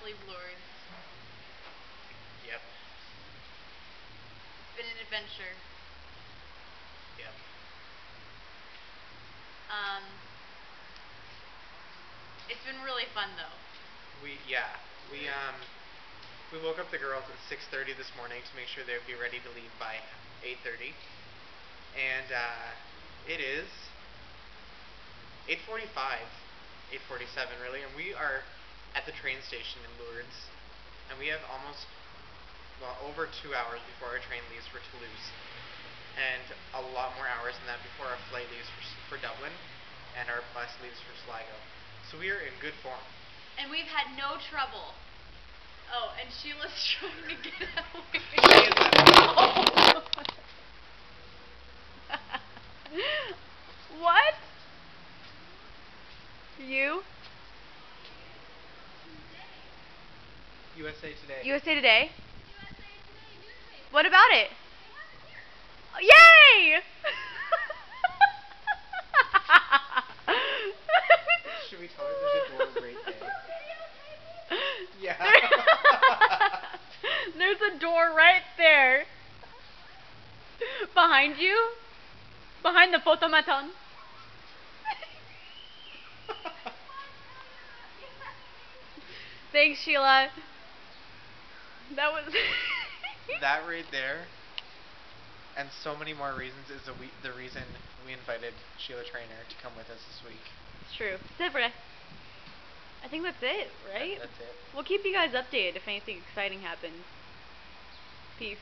leave Lourdes. Yep. It's been an adventure. Yep. It's been really fun though. We woke up the girls at 6:30 this morning to make sure they would be ready to leave by 8:30, and it is 8:45, 8:47 really, and we are at the train station in Lourdes, and we have over 2 hours before our train leaves for Toulouse, and a lot more hours than that before our flight leaves for Dublin, and our bus leaves for Sligo. So we are in good form. And we've had no trouble. Oh, and Sheila's trying to get away. What? You? USA Today. USA Today? What about it? Oh, yay! Should we tell her there's a door right there? Yeah. There's a door right there. Behind you? Behind the photomaton? Thanks, Sheila. That was... That right there, and so many more reasons, is the reason we invited Sheila Trainor to come with us this week. It's true. That's it, Brett. I think that's it, right? That's it. We'll keep you guys updated if anything exciting happens. Peace.